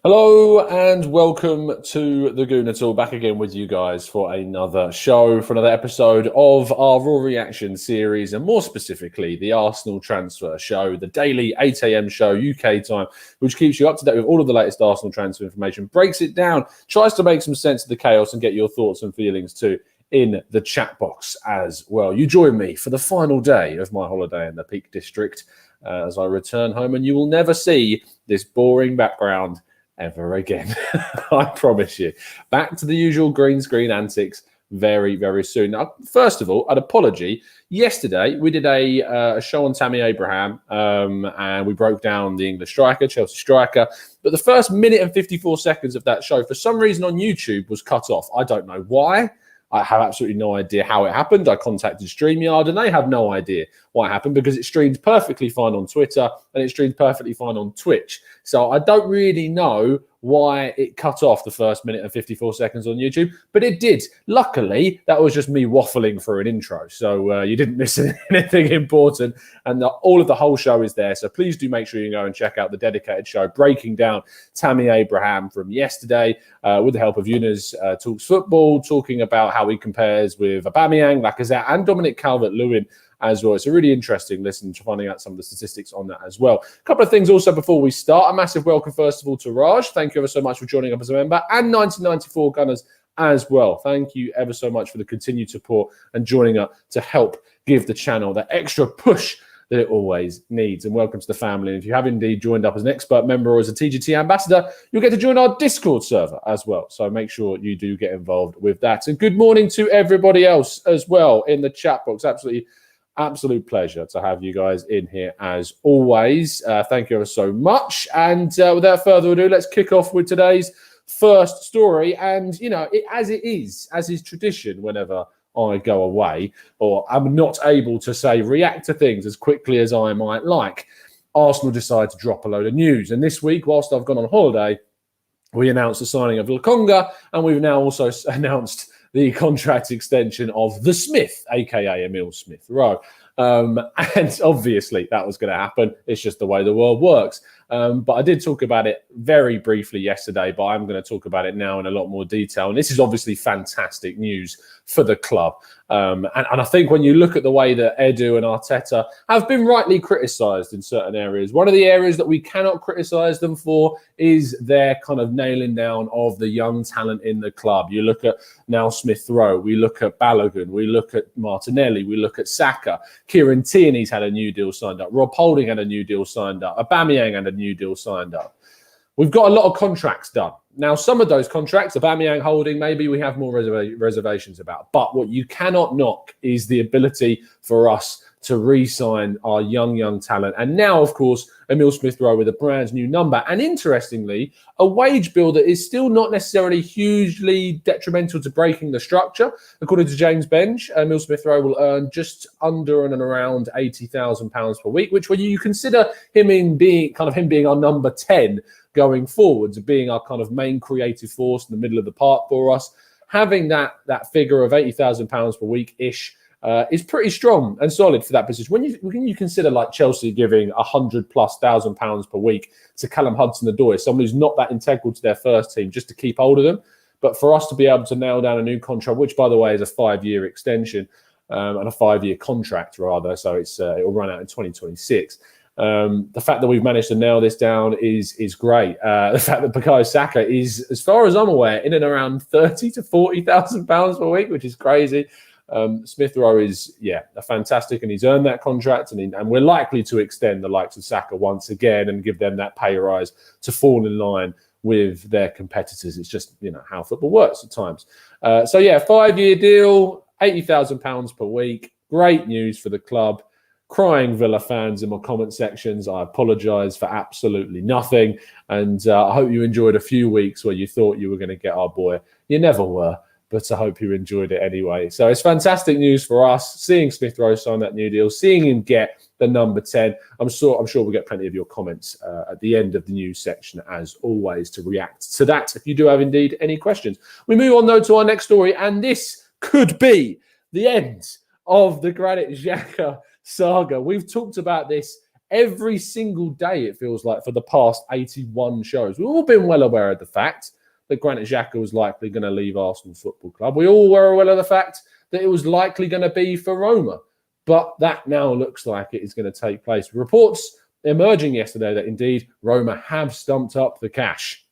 Hello and welcome to the Gooner Talk, back again with you guys for another show, for another episode of our Raw Reaction series, and more specifically, the Arsenal transfer show, the daily 8 a.m. show, UK time, which keeps you up to date with all of the latest Arsenal transfer information, breaks it down, tries to make some sense of the chaos and get your thoughts and feelings too in the chat box as well. You join me for the final day of my holiday in the Peak District as I return home, and you will never see this boring background ever again. I promise you. Back to the usual green screen antics very, very soon. Now, first of all, an apology. Yesterday, we did a show on Tammy Abraham, and we broke down the English striker, Chelsea striker. But the first minute and 54 seconds of that show, for some reason on YouTube, was cut off. I don't know why. I have absolutely no idea how it happened. I contacted StreamYard and they have no idea what happened because it streamed perfectly fine on Twitter and it streamed perfectly fine on Twitch. So I don't really know why it cut off the first minute and 54 seconds on YouTube, but it did. Luckily, that was just me waffling through an intro. So you didn't miss anything important, and all of the whole show is there. So please do make sure you go and check out the dedicated show breaking down Tammy Abraham from yesterday with the help of Eunice Talks Football, talking about how he compares with Aubameyang, Lacazette and Dominic Calvert-Lewin as well. It's a really interesting listen to finding out some of the statistics on that as well. A couple of things also before we start. A massive welcome, first of all, to Raj. Thank you ever so much for joining us as a member, and 1994 Gunners as well. Thank you ever so much for the continued support and joining up to help give the channel that extra push that it always needs. And welcome to the family. And if you have indeed joined up as an expert member or as a TGT ambassador, you'll get to join our Discord server as well. So make sure you do get involved with that. And good morning to everybody else as well in the chat box. Absolute pleasure to have you guys in here as always. Thank you ever so much. And without further ado, let's kick off with today's first story. And, you know, as is tradition whenever I go away or I'm not able to, say, react to things as quickly as I might like, Arsenal decide to drop a load of news. And this week, whilst I've gone on holiday, we announced the signing of Lokonga, and we've now also announced the contract extension of the Smith, a.k.a. Emil Smith-Rowe. And obviously that was going to happen. It's just the way the world works. But I did talk about it very briefly yesterday, but I'm going to talk about it now in a lot more detail. And this is obviously fantastic news for the club. And I think when you look at the way that Edu and Arteta have been rightly criticised in certain areas, one of the areas that we cannot criticise them for is their kind of nailing down of the young talent in the club. You look at now Smith-Rowe, we look at Bellerin, we look at Martinelli, we look at Xhaka, Kieran Tierney's had a new deal signed up, Rob Holding had a new deal signed up, Aubameyang had a new deal signed up. We've got a lot of contracts done. Now, some of those contracts, Aubameyang, Holding, maybe we have more reservations about. But what you cannot knock is the ability for us to re-sign our young talent. And now, of course, Emil Smith-Rowe with a brand new number. And interestingly, a wage bill that is still not necessarily hugely detrimental to breaking the structure. According to James Benge, Emil Smith-Rowe will earn just under and around £80,000 per week, which when you consider him being our number 10 going forwards, being our kind of main creative force in the middle of the park for us, having that figure of £80,000 per week-ish is pretty strong and solid for that position. When you consider like Chelsea giving £100,000+ per week to Callum Hudson-Odoi, someone who's not that integral to their first team, just to keep hold of them, but for us to be able to nail down a new contract, which by the way is a 5-year extension and a 5-year contract rather, so it will run out in 2026. The fact that we've managed to nail this down is great. The fact that Bukayo Saka is, as far as I'm aware, in and around £30,000 to £40,000 per week, which is crazy. Smith-Rowe is, a fantastic, and he's earned that contract, and we're likely to extend the likes of Saka once again and give them that pay rise to fall in line with their competitors. It's just, how football works at times. 5-year deal, £80,000 per week. Great news for the club. Crying Villa fans in my comment sections, I apologise for absolutely nothing. And I hope you enjoyed a few weeks where you thought you were going to get our boy. You never were, but I hope you enjoyed it anyway. So it's fantastic news for us, seeing Smith-Rowe sign that new deal, seeing him get the number 10. I'm sure we'll get plenty of your comments at the end of the news section, as always, to react to that if you do have indeed any questions. We move on, though, to our next story, and this could be the end of the Granit Xhaka saga. We've talked about this every single day, it feels like, for the past 81 shows, we've all been well aware of the fact that Granit Xhaka was likely going to leave Arsenal Football Club. We all were aware of the fact that it was likely going to be for Roma. But that now looks like it is going to take place. Reports emerging yesterday that indeed Roma have stumped up the cash.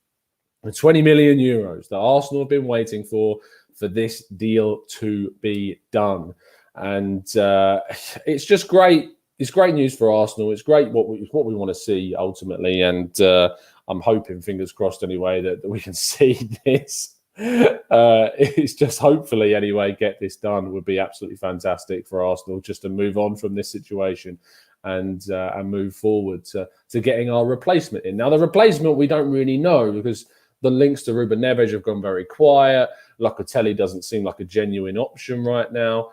The 20 million euros that Arsenal have been waiting for this deal to be done. And it's just great. It's great news for Arsenal. It's great what we want to see ultimately. And I'm hoping, fingers crossed anyway, that we can see this. It's just hopefully anyway, get this done would be absolutely fantastic for Arsenal, just to move on from this situation and move forward to getting our replacement in. Now, the replacement we don't really know, because the links to Ruben Neves have gone very quiet. Lacazette doesn't seem like a genuine option right now.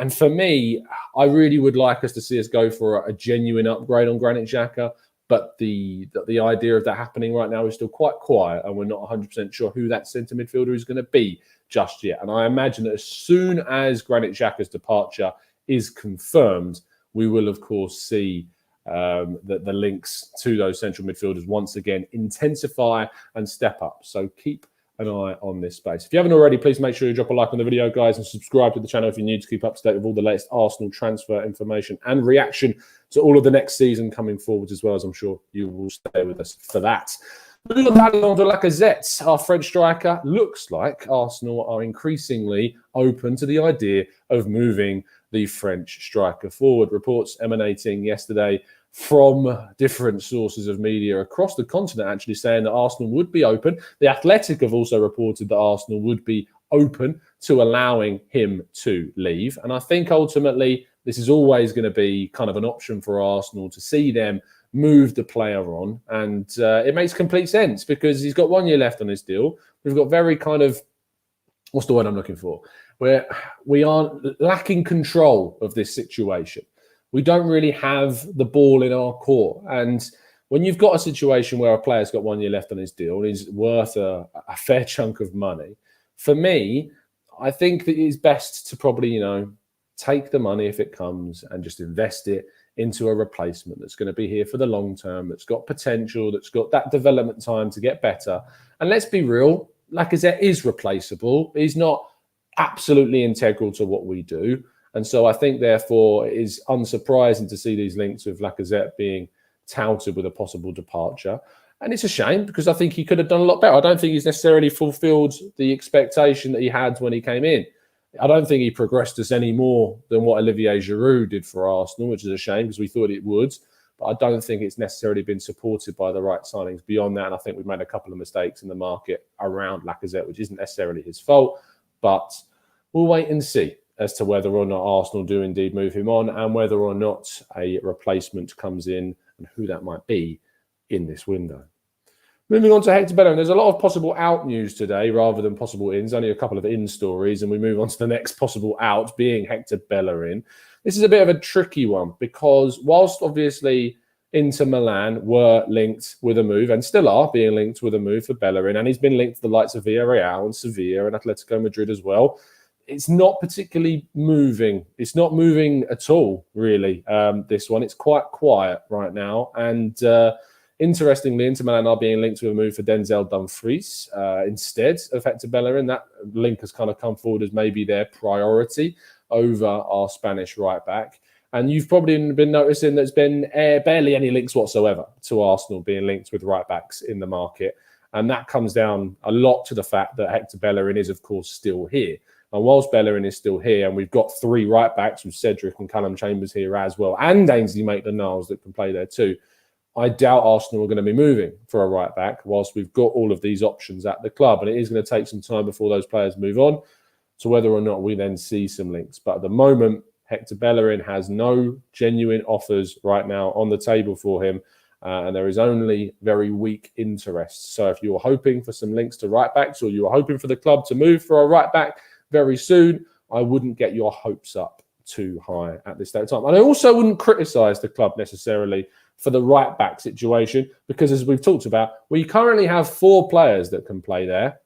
And for me, I really would like us to see us go for a genuine upgrade on Granit Xhaka. But the idea of that happening right now is still quite quiet, and we're not 100% sure who that centre midfielder is going to be just yet. And I imagine that as soon as Granit Xhaka's departure is confirmed, we will, of course, see the links to those central midfielders once again intensify and step up. So keep an eye on this space. If you haven't already, please make sure you drop a like on the video, guys, and subscribe to the channel if you're new, to keep up to date with all the latest Arsenal transfer information and reaction to all of the next season coming forwards, as well, as I'm sure you will stay with us for that. Moving on to Lacazette, our French striker. Looks like Arsenal are increasingly open to the idea of moving the French striker forward. Reports emanating yesterday from different sources of media across the continent actually saying that Arsenal would be open. The Athletic have also reported that Arsenal would be open to allowing him to leave. And I think ultimately this is always going to be kind of an option for Arsenal to see them move the player on. And it makes complete sense because he's got 1 year left on his deal. We've got very kind of, what's the word I'm looking for? Where we aren't lacking control of this situation. We don't really have the ball in our court. And when you've got a situation where a player's got 1 year left on his deal and he's worth a fair chunk of money, for me, I think that it's best to probably, take the money if it comes and just invest it into a replacement that's going to be here for the long term, that's got potential, that's got that development time to get better. And let's be real, Lacazette is replaceable. He's not absolutely integral to what we do. And so I think, therefore, it is unsurprising to see these links with Lacazette being touted with a possible departure. And it's a shame because I think he could have done a lot better. I don't think he's necessarily fulfilled the expectation that he had when he came in. I don't think he progressed us any more than what Olivier Giroud did for Arsenal, which is a shame because we thought it would. But I don't think it's necessarily been supported by the right signings beyond that. And I think we've made a couple of mistakes in the market around Lacazette, which isn't necessarily his fault. But we'll wait and see as to whether or not Arsenal do indeed move him on and whether or not a replacement comes in and who that might be in this window. Moving on to Hector Bellerin, there's a lot of possible out news today rather than possible ins, only a couple of in stories, and we move on to the next possible out being Hector Bellerin. This is a bit of a tricky one because whilst obviously Inter Milan were linked with a move and still are being linked with a move for Bellerin, and he's been linked to the likes of Villarreal and Sevilla and Atletico Madrid as well, it's not particularly moving. It's not moving at all, really, this one. It's quite quiet right now. And interestingly, Inter Milan are being linked with a move for Denzel Dumfries instead of Hector Bellerin. That link has kind of come forward as maybe their priority over our Spanish right-back. And you've probably been noticing there's been barely any links whatsoever to Arsenal being linked with right-backs in the market. And that comes down a lot to the fact that Hector Bellerin is, of course, still here. And whilst Bellerin is still here, and we've got three right-backs with Cedric and Callum Chambers here as well, and Ainsley Maitland-Niles that can play there too, I doubt Arsenal are going to be moving for a right-back whilst we've got all of these options at the club. And it is going to take some time before those players move on to whether or not we then see some links. But at the moment, Hector Bellerin has no genuine offers right now on the table for him. And there is only very weak interest. So if you're hoping for some links to right-backs or you're hoping for the club to move for a right-back very soon, I wouldn't get your hopes up too high at this stage of time. And I also wouldn't criticise the club necessarily for the right-back situation because, as we've talked about, we currently have 4 players that can play there.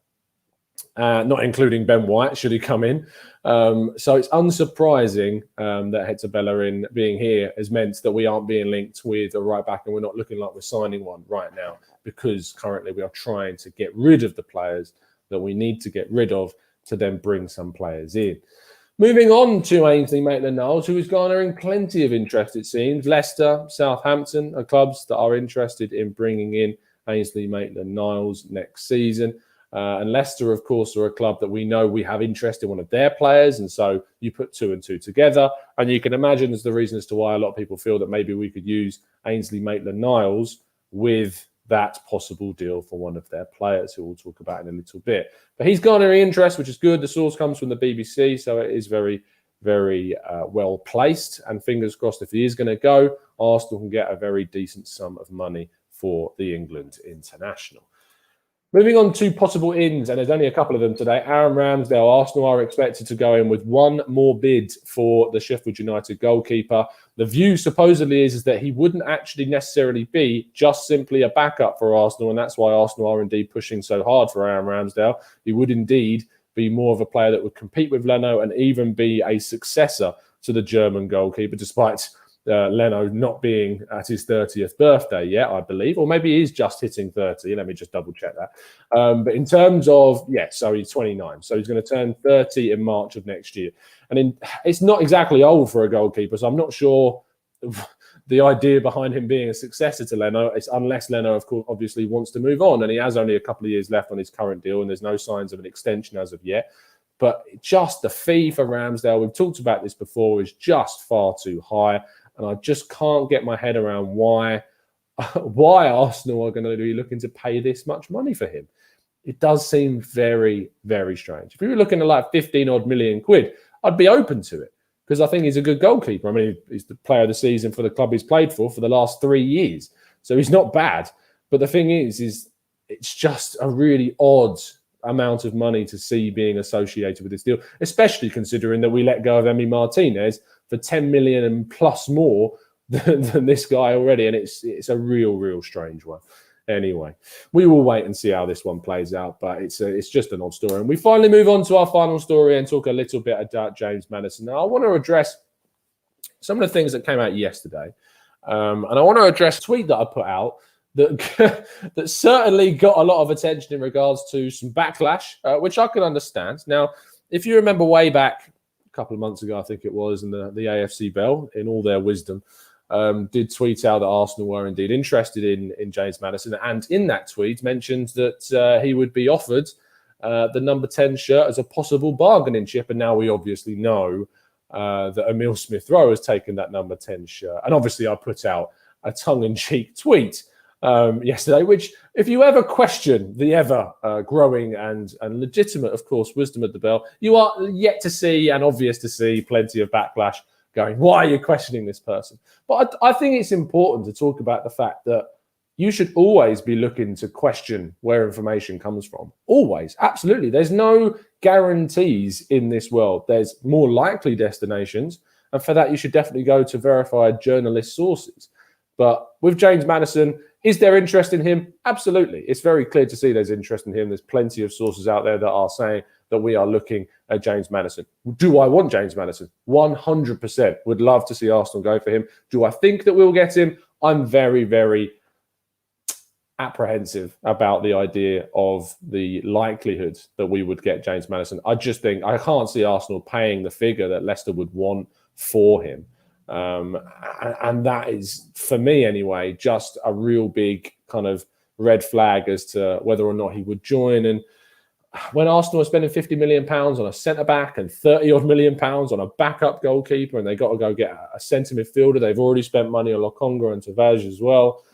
not including Ben White, should he come in. So it's unsurprising that Hector Bellerin being here has meant that we aren't being linked with a right back, and we're not looking like we're signing one right now, because currently we are trying to get rid of the players that we need to get rid of to then bring some players in. Moving on to Ainsley Maitland-Niles, who is garnering plenty of interest, it seems. Leicester, Southampton are clubs that are interested in bringing in Ainsley Maitland-Niles next season. And Leicester, of course, are a club that we know we have interest in one of their players. And so you put 2 and 2 together. And you can imagine there's the reason as to why a lot of people feel that maybe we could use Ainsley Maitland-Niles with that possible deal for one of their players, who we'll talk about in a little bit. But he's garnering interest, which is good. The source comes from the BBC, so it is very, very well placed. And fingers crossed, if he is going to go, Arsenal can get a very decent sum of money for the England international. Moving on to possible ins, and there's only a couple of them today. Aaron Ramsdale, Arsenal are expected to go in with one more bid for the Sheffield United goalkeeper. The view supposedly is that he wouldn't actually necessarily be just simply a backup for Arsenal, and that's why Arsenal are indeed pushing so hard for Aaron Ramsdale. He would indeed be more of a player that would compete with Leno and even be a successor to the German goalkeeper, despite Leno not being at his 30th birthday yet, I believe, or maybe he's just hitting 30. Let me just double check that. But in terms of, so he's 29. So he's going to turn 30 in March of next year. And it's not exactly old for a goalkeeper, so I'm not sure the idea behind him being a successor to Leno is, unless Leno, of course, obviously wants to move on, and he has only a couple of years left on his current deal, and there's no signs of an extension as of yet. But just the fee for Ramsdale, we've talked about this before, is just far too high. And I just can't get my head around why Arsenal are going to be looking to pay this much money for him. It does seem very, very strange. If you were looking at like 15 odd million quid, I'd be open to it, because I think he's a good goalkeeper. I mean, he's the player of the season for the club he's played for the last 3 years. So he's not bad. But the thing is it's just a really odd amount of money to see being associated with this deal, especially considering that we let go of Emi Martinez for 10 million and plus more than this guy already. And it's a real strange one. Anyway, we will wait and see how this one plays out, but it's just an odd story. And we finally move on to our final story and talk a little bit about James Maddison. Now, I want to address some of the things that came out yesterday. And I want to address a tweet that I put out that that certainly got a lot of attention in regards to some backlash, which I can understand. Now, if you remember way back a couple of months ago, I think it was, and the AFC Bell, in all their wisdom, did tweet out that Arsenal were indeed interested in James Maddison, and in that tweet mentioned that he would be offered the number 10 shirt as a possible bargaining chip. And now we obviously know that Emile Smith-Rowe has taken that number 10 shirt. And obviously I put out a tongue-in-cheek tweet yesterday, which, if you ever question the ever growing and legitimate, of course, wisdom of the Bell, you are yet to see, and obvious to see, plenty of backlash going, why are you questioning this person? But I think it's important to talk about the fact that you should always be looking to question where information comes from. Always. Absolutely. There's no guarantees in this world. There's more likely destinations. And for that, you should definitely go to verified journalist sources. But with James Maddison, is there interest in him? Absolutely. It's very clear to see there's interest in him. There's plenty of sources out there that are saying that we are looking at James Maddison. Do I want James Maddison? 100%. Would love to see Arsenal go for him. Do I think that we'll get him? I'm very, very apprehensive about the idea of the likelihood that we would get James Maddison. I just think I can't see Arsenal paying the figure that Leicester would want for him. And that is, for me anyway, just a real big kind of red flag as to whether or not he would join. And when Arsenal are spending £50 million on a centre-back and £30-odd million on a backup goalkeeper, and they got to go get a centre midfielder, they've already spent money on Lokonga and Tavares as well,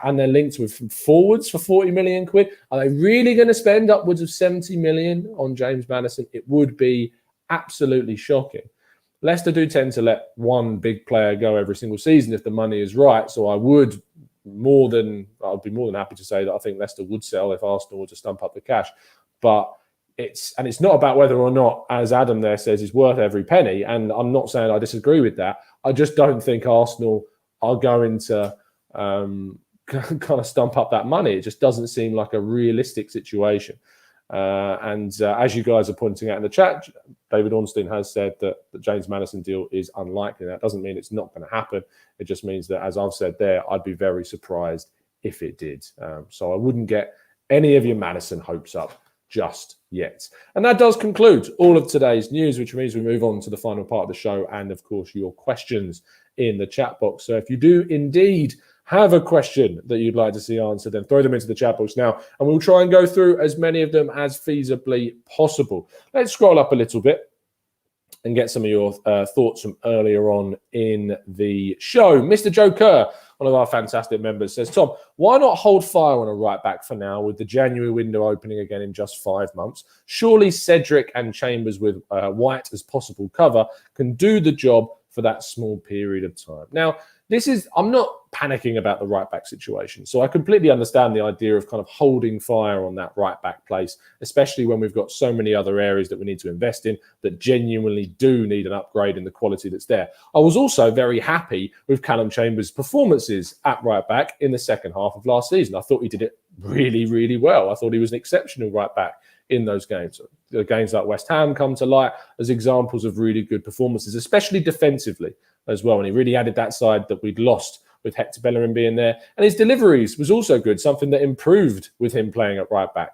and they're linked with forwards for 40 million quid. Are they really going to spend upwards of 70 million on James Maddison? It would be absolutely shocking. Leicester do tend to let one big player go every single season if the money is right. So I'd be more than happy to say that I think Leicester would sell if Arsenal were to stump up the cash. But it's not about whether or not, as Adam there says, is worth every penny. And I'm not saying I disagree with that. I just don't think Arsenal are going to kind of stump up that money. It just doesn't seem like a realistic situation. And as you guys are pointing out in the chat, David Ornstein has said that the James Maddison deal is unlikely. That doesn't mean it's not going to happen. It just means that, as I've said there, I'd be very surprised if it did. So I wouldn't get any of your Maddison hopes up just yet. And that does conclude all of today's news, which means we move on to the final part of the show and, of course, your questions in the chat box. So if you do indeed have a question that you'd like to see answered, then throw them into the chat box now, and we'll try and go through as many of them as feasibly possible. Let's scroll up a little bit and get some of your thoughts from earlier on in the show. Mr. Joe Kerr, one of our fantastic members, says, Tom, why not hold fire on a right back for now with the January window opening again in just 5 months? Surely Cedric and Chambers with White as possible cover can do the job for that small period of time. Now, I'm not panicking about the right back situation. So I completely understand the idea of kind of holding fire on that right back place, especially when we've got so many other areas that we need to invest in that genuinely do need an upgrade in the quality that's there. I was also very happy with Callum Chambers' performances at right back in the second half of last season. I thought he did it really, really well. I thought he was an exceptional right back in those games. The games like West Ham come to light as examples of really good performances, especially defensively as well. And he really added that side that we'd lost with Hector Bellerin being there. And his deliveries was also good, something that improved with him playing at right back.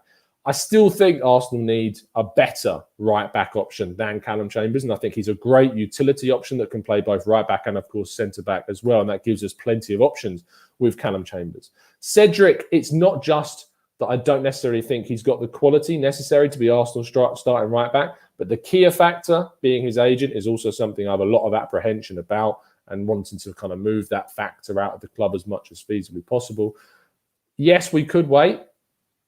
I still think Arsenal need a better right back option than Callum Chambers. And I think he's a great utility option that can play both right back and, of course, centre back as well. And that gives us plenty of options with Callum Chambers. Cedric, it's not just that I don't necessarily think he's got the quality necessary to be Arsenal starting right back, but the key factor, being his agent, is also something I have a lot of apprehension about and wanting to kind of move that factor out of the club as much as feasibly possible. Yes, we could wait,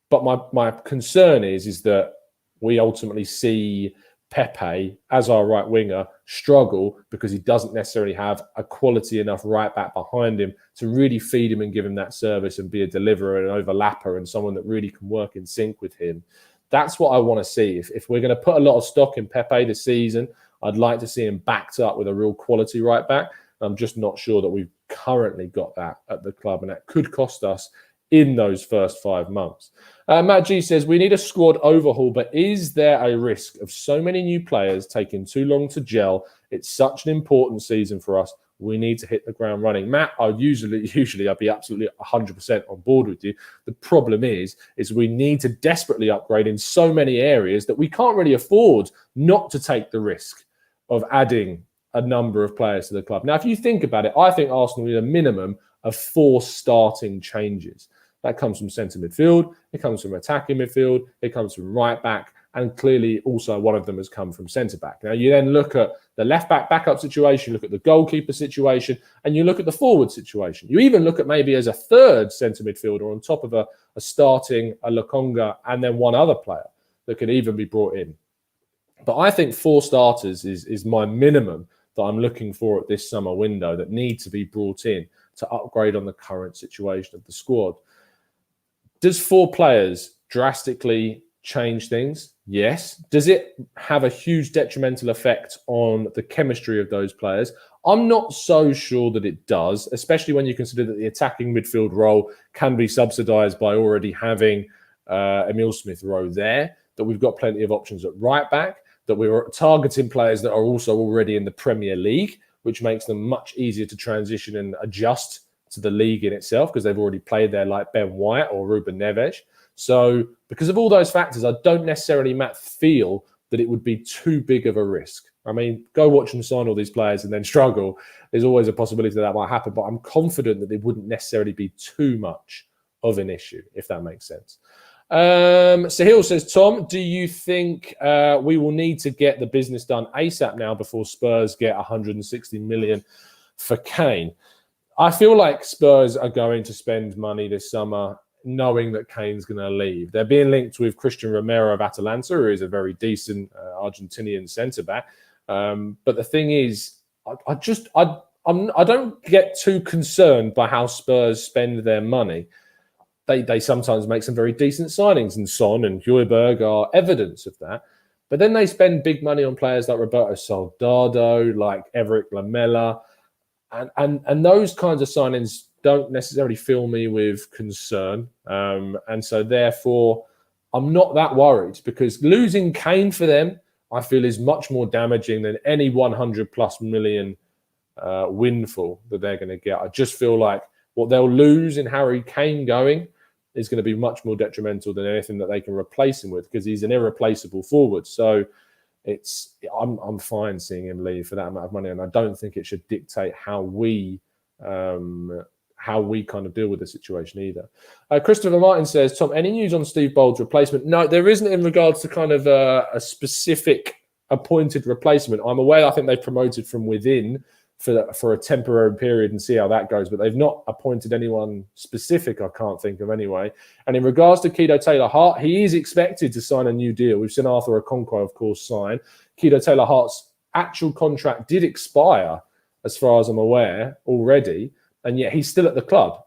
but my concern is that we ultimately see Pepe, as our right winger, struggle because he doesn't necessarily have a quality enough right back behind him to really feed him and give him that service and be a deliverer and overlapper and someone that really can work in sync with him. That's what I want to see. If we're going to put a lot of stock in Pepe this season, I'd like to see him backed up with a real quality right back. I'm just not sure that we've currently got that at the club, and that could cost us in those first 5 months. Matt G says, we need a squad overhaul, but is there a risk of so many new players taking too long to gel? It's such an important season for us. We need to hit the ground running. Matt, I'd be absolutely 100% on board with you. The problem is we need to desperately upgrade in so many areas that we can't really afford not to take the risk of adding a number of players to the club. Now, if you think about it, I think Arsenal need a minimum of 4 starting changes. That comes from centre midfield, it comes from attacking midfield, it comes from right back, and clearly also one of them has come from centre back. Now, you then look at the left back backup situation, look at the goalkeeper situation, and you look at the forward situation. You even look at maybe as a third centre midfielder on top of a starting, a Lokonga, and then one other player that could even be brought in. But I think 4 starters is my minimum that I'm looking for at this summer window that need to be brought in to upgrade on the current situation of the squad. Does 4 players drastically change things? Yes. Does it have a huge detrimental effect on the chemistry of those players? I'm not so sure that it does, especially when you consider that the attacking midfield role can be subsidised by already having Emile Smith-Rowe there, that we've got plenty of options at right back, that we're targeting players that are also already in the Premier League, which makes them much easier to transition and adjust to the league in itself because they've already played there, like Ben White or Ruben Neves. So because of all those factors, I don't necessarily, Matt, feel that it would be too big of a risk. I mean, go watch them sign all these players and then struggle. There's always a possibility that might happen, but I'm confident that it wouldn't necessarily be too much of an issue, if that makes sense. Sahil says, Tom, do you think we will need to get the business done ASAP now before Spurs get 160 million for Kane? I feel like Spurs are going to spend money this summer knowing that Kane's going to leave. They're being linked with Christian Romero of Atalanta, who is a very decent Argentinian centre-back. But the thing is, I don't get too concerned by how Spurs spend their money. They sometimes make some very decent signings, and Son and Højbjerg are evidence of that. But then they spend big money on players like Roberto Soldado, like Eric Lamela, and those kinds of signings don't necessarily fill me with concern. And so therefore, I'm not that worried, because losing Kane for them, I feel, is much more damaging than any 100 plus million windfall that they're going to get. I just feel like what they'll lose in Harry Kane going is going to be much more detrimental than anything that they can replace him with, because he's an irreplaceable forward. So I'm fine seeing him leave for that amount of money, and I don't think it should dictate how we kind of deal with the situation either. Christopher Martin says, Tom, any news on Steve Bold's replacement? No, there isn't in regards to kind of a specific appointed replacement. I'm aware, I think they've promoted from within for a temporary period and see how that goes, but they've not appointed anyone specific, I can't think of anyway. And in regards to Keto Taylor-Hart, he is expected to sign a new deal. We've seen Arthur Okonkwo, of course, sign. Keto Taylor-Hart's actual contract did expire, as far as I'm aware, already, and yet he's still at the club.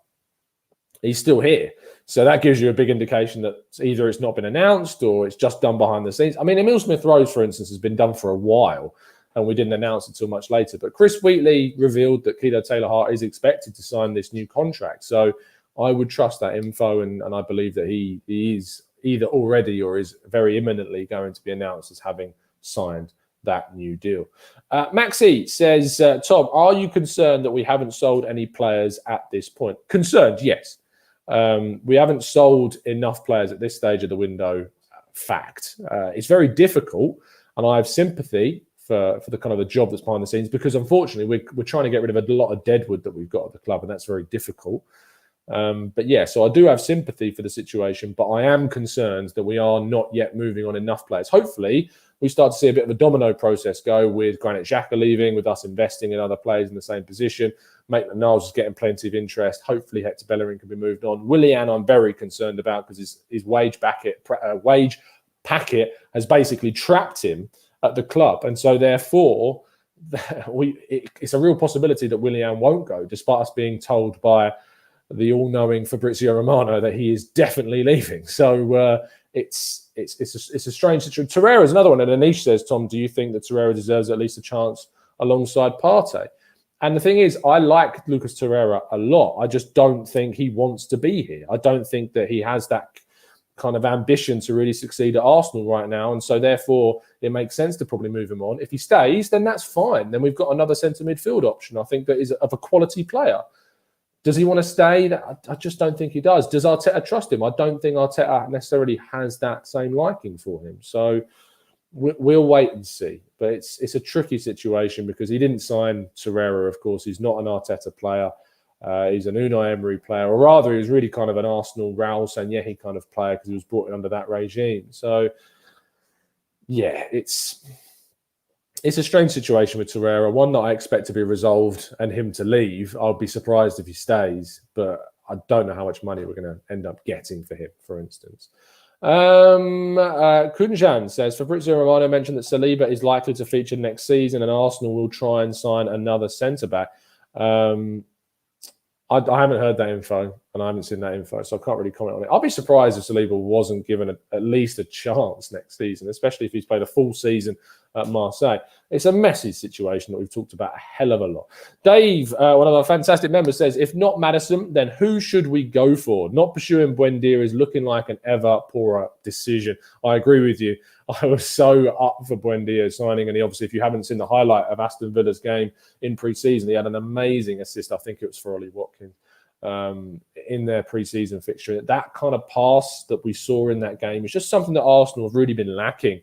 He's still here. So that gives you a big indication that either it's not been announced or it's just done behind the scenes. I mean, Emile Smith-Rowe, for instance, has been done for a while, and we didn't announce it until much later. But Chris Wheatley revealed that Keto Taylor-Hart is expected to sign this new contract. So I would trust that info, and I believe that he is either already or is very imminently going to be announced as having signed that new deal. Maxi says, Tom, are you concerned that we haven't sold any players at this point? Concerned, yes. We haven't sold enough players at this stage of the window. Fact. It's very difficult, and I have sympathy for the kind of the job that's behind the scenes, because unfortunately we're trying to get rid of a lot of deadwood that we've got at the club, and that's very difficult. But yeah, so I do have sympathy for the situation, but I am concerned that we are not yet moving on enough players. Hopefully we start to see a bit of a domino process go with Granit Xhaka leaving, with us investing in other players in the same position. Maitland-Niles is getting plenty of interest. Hopefully Hector Bellerin can be moved on. Willian, I'm very concerned about, because his wage packet has basically trapped him at the club, and so therefore it's a real possibility that Willian won't go, despite us being told by the all-knowing Fabrizio Romano that he is definitely leaving. So it's a strange situation. Torreira is another one, and Anish says, Tom, do you think that Torreira deserves at least a chance alongside Partey? And the thing is, I like Lucas Torreira a lot. I just don't think he wants to be here. I don't think that he has that kind of ambition to really succeed at Arsenal right now, and so therefore it makes sense to probably move him on. If he stays, then that's fine. Then we've got another centre midfield option, I think, that is of a quality player. Does he want to stay? I just don't think he does. Does Arteta trust him? I don't think Arteta necessarily has that same liking for him. So we'll wait and see. But it's a tricky situation, because he didn't sign Torreira, of course. He's not an Arteta player. He's an Unai Emery player, or rather, he was really kind of an Arsenal Raul Sanllehi kind of player, because he was brought in under that regime. So, yeah, it's a strange situation with Torreira, one that I expect to be resolved and him to leave. I'll be surprised if he stays, but I don't know how much money we're going to end up getting for him, for instance. Kunjan says, Fabrizio Romano mentioned that Saliba is likely to feature next season, and Arsenal will try and sign another centre-back. I haven't heard that info, and I haven't seen that info, so I can't really comment on it. I'll be surprised if Saliba wasn't given at least a chance next season, especially if he's played a full season at Marseille. It's a messy situation that we've talked about a hell of a lot. Dave, one of our fantastic members, says, if not Maddison, then who should we go for? Not pursuing Buendia is looking like an ever poorer decision. I agree with you. I was so up for Buendia signing, and he obviously, if you haven't seen the highlight of Aston Villa's game in pre-season, he had an amazing assist. I think it was for Ollie Watkins in their pre-season fixture. That kind of pass that we saw in that game is just something that Arsenal have really been lacking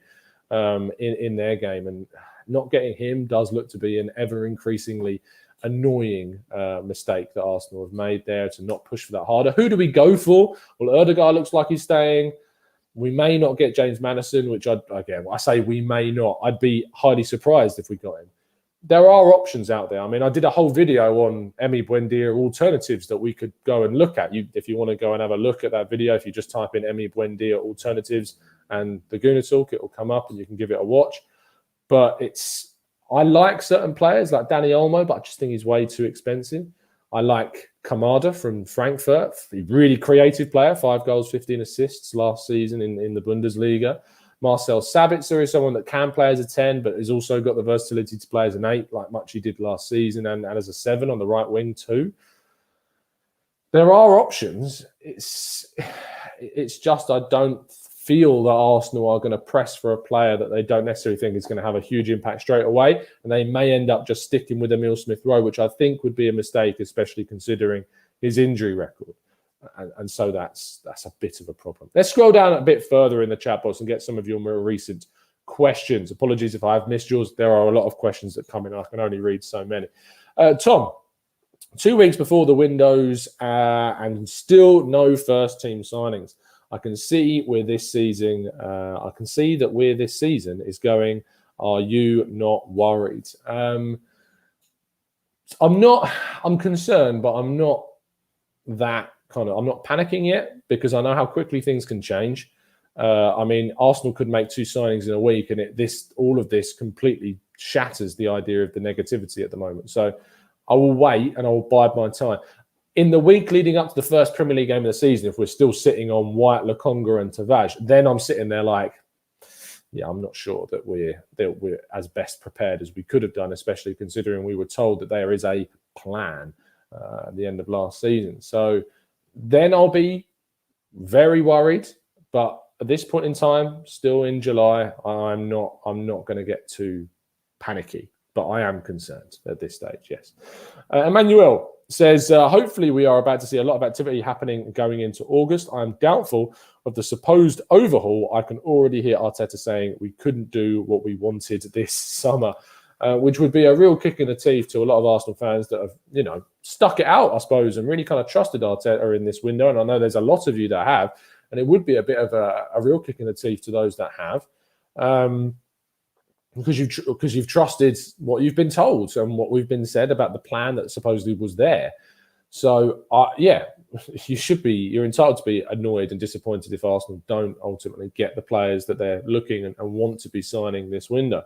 in their game, and not getting him does look to be an ever increasingly annoying mistake that Arsenal have made there, to not push for that harder. Who do we go for? Well, Ødegaard looks like he's staying. We may not get James Maddison, which I say we may not. I'd be highly surprised if we got him. There are options out there. I mean, I did a whole video on Emi Buendia alternatives that we could go and look at. If you want to go and have a look at that video, if you just type in Emi Buendia alternatives and the Gooner Talk, it will come up and you can give it a watch. But I like certain players like Dani Olmo, but I just think he's way too expensive. I like Kamada from Frankfurt, a really creative player, 5 goals, 15 assists last season in the Bundesliga. Marcel Sabitzer is someone that can play as a 10, but has also got the versatility to play as an 8, like much he did last season, and as a 7 on the right wing too. There are options. It's just I don't feel that Arsenal are going to press for a player that they don't necessarily think is going to have a huge impact straight away, and they may end up just sticking with Emile Smith-Rowe, which I think would be a mistake, especially considering his injury record. And so that's a bit of a problem. Let's scroll down a bit further in the chat box and get some of your more recent questions. Apologies if I've missed yours. There are a lot of questions that come in. I can only read so many. Tom, 2 weeks before the windows and still no first team signings. I can see where this season. I can see that where this season is going. Are you not worried? I'm not. I'm concerned, but I'm not that kind of. I'm not panicking yet because I know how quickly things can change. I mean, Arsenal could make 2 signings in a week, and all of this completely shatters the idea of the negativity at the moment. So I will wait and I will bide my time. In the week leading up to the first Premier League game of the season, if we're still sitting on White, Lokonga and Tavares, then I'm sitting there like, yeah, I'm not sure that we're as best prepared as we could have done, especially considering we were told that there is a plan at the end of last season. So then I'll be very worried. But at this point in time, still in July, I'm not going to get too panicky. But I am concerned at this stage, yes. Emmanuel says, hopefully we are about to see a lot of activity happening going into August. I'm doubtful of the supposed overhaul. I can already hear Arteta saying we couldn't do what we wanted this summer, which would be a real kick in the teeth to a lot of Arsenal fans that have, stuck it out, I suppose, and really kind of trusted Arteta in this window. And I know there's a lot of you that have, and it would be a bit of a real kick in the teeth to those that have. Because you've trusted what you've been told and what we've been said about the plan that supposedly was there. So, you're entitled to be annoyed and disappointed if Arsenal don't ultimately get the players that they're looking and want to be signing this window.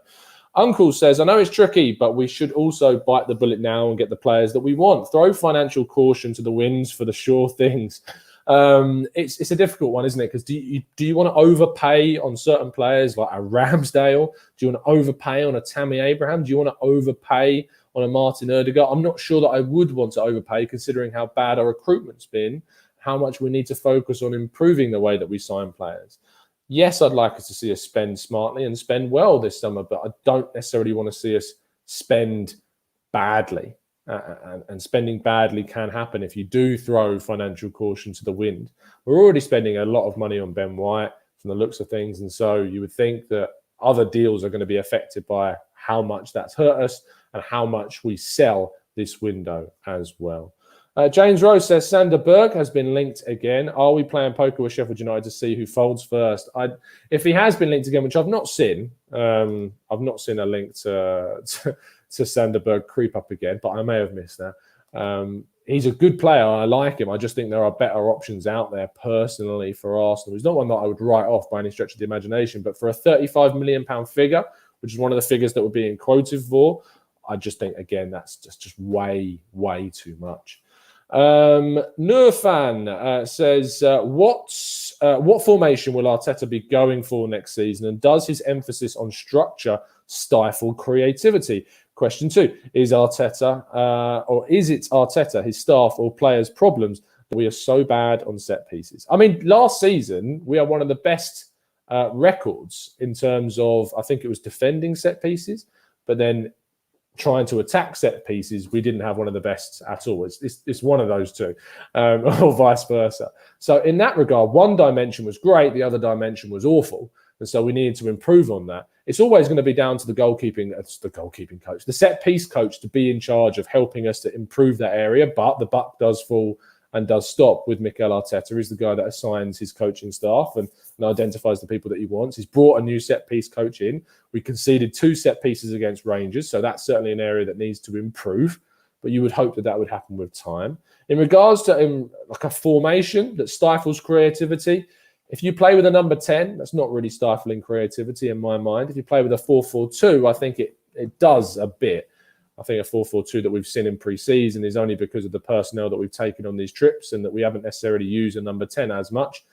Uncle says, I know it's tricky, but we should also bite the bullet now and get the players that we want. Throw financial caution to the winds for the sure things. It's a difficult one, isn't it? Because do you want to overpay on certain players like a Ramsdale? Do you want to overpay on a Tammy Abraham? Do you want to overpay on a Martin Odegaard? I'm not sure that I would want to overpay, considering how bad our recruitment's been, how much we need to focus on improving the way that we sign players. Yes, I'd like us to see us spend smartly and spend well this summer, but I don't necessarily want to see us spend badly. And spending badly can happen if you do throw financial caution to the wind. We're already spending a lot of money on Ben White from the looks of things, and so you would think that other deals are going to be affected by how much that's hurt us and how much we sell this window as well. James Rose says, Sander Berg has been linked again. Are we playing poker with Sheffield United to see who folds first? If he has been linked again, which I've not seen a link to Sander Berg creep up again, but I may have missed that. He's a good player. I like him. I just think there are better options out there personally for Arsenal. He's not one that I would write off by any stretch of the imagination, but for a £35 million figure, which is one of the figures that we're being quoted for, I just think, again, that's just way, way too much. Nurfan says, what formation will Arteta be going for next season? And does his emphasis on structure stifle creativity? Question 2, is it Arteta, his staff or players' problems that we are so bad on set pieces? I mean, last season, we are one of the best records in terms of, I think it was defending set pieces, but then trying to attack set pieces, we didn't have one of the best at all. It's one of those two, or vice versa. So in that regard, one dimension was great, the other dimension was awful. And so we needed to improve on that. It's always going to be down to the goalkeeping coach, the set piece coach, to be in charge of helping us to improve that area. But the buck does fall and does stop with Mikel Arteta. He's the guy that assigns his coaching staff and identifies the people that he wants. He's brought a new set piece coach in. We conceded 2 set pieces against Rangers, so that's certainly an area that needs to improve. But you would hope that would happen with time. In regards to like a formation that stifles creativity, if you play with a number 10, that's not really stifling creativity in my mind. If you play with a 4-4-2, I think it does a bit. I think a 4-4-2 that we've seen in pre-season is only because of the personnel that we've taken on these trips and that we haven't necessarily used a number 10 as much.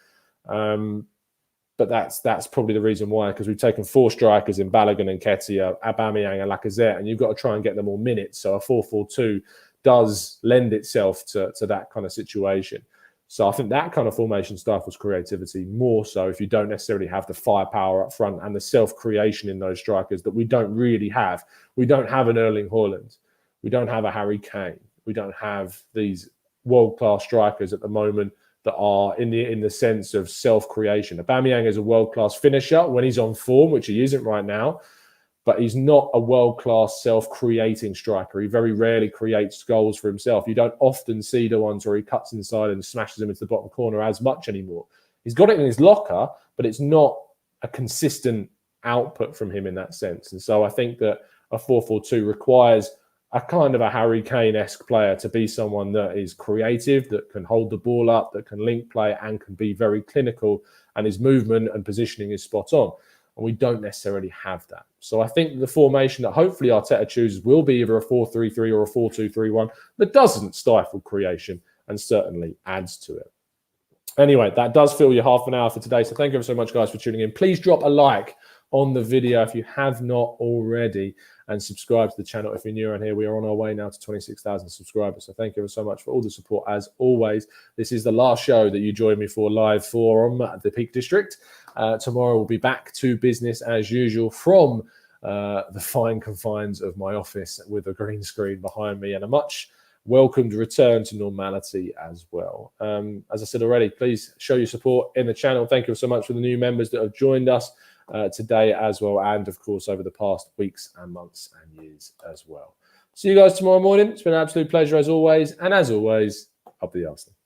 But that's probably the reason why, because we've taken 4 strikers in Bellerin and Nketiah, Aubameyang and Lacazette, and you've got to try and get them all minutes. So a 4-4-2 does lend itself to that kind of situation. So I think that kind of formation stifles creativity more so if you don't necessarily have the firepower up front and the self-creation in those strikers that we don't really have. We don't have an Erling Haaland. We don't have a Harry Kane. We don't have these world-class strikers at the moment that are in the sense of self-creation. Aubameyang is a world-class finisher when he's on form, which he isn't right now, but he's not a world-class self-creating striker. He very rarely creates goals for himself. You don't often see the ones where he cuts inside and smashes them into the bottom corner as much anymore. He's got it in his locker, but it's not a consistent output from him in that sense. And so I think that a 4-4-2 requires a kind of a Harry Kane-esque player to be someone that is creative, that can hold the ball up, that can link play and can be very clinical, and his movement and positioning is spot on. And we don't necessarily have that. So I think the formation that hopefully Arteta chooses will be either a 4-3-3 or a 4-2-3-1 that doesn't stifle creation and certainly adds to it. Anyway, that does fill your half an hour for today. So thank you ever so much, guys, for tuning in. Please drop a like on the video if you have not already, and subscribe to the channel if you're new around here. We are on our way now to 26,000 subscribers. So thank you ever so much for all the support as always. This is the last show that you join me for live from the Peak District. Tomorrow we'll be back to business as usual from the fine confines of my office with a green screen behind me and a much welcomed return to normality as well. As I said already, please show your support in the channel. Thank you so much for the new members that have joined us today as well, and of course over the past weeks and months and years as well. See you guys tomorrow morning. It's been an absolute pleasure as always, and as always, up the Arsenal.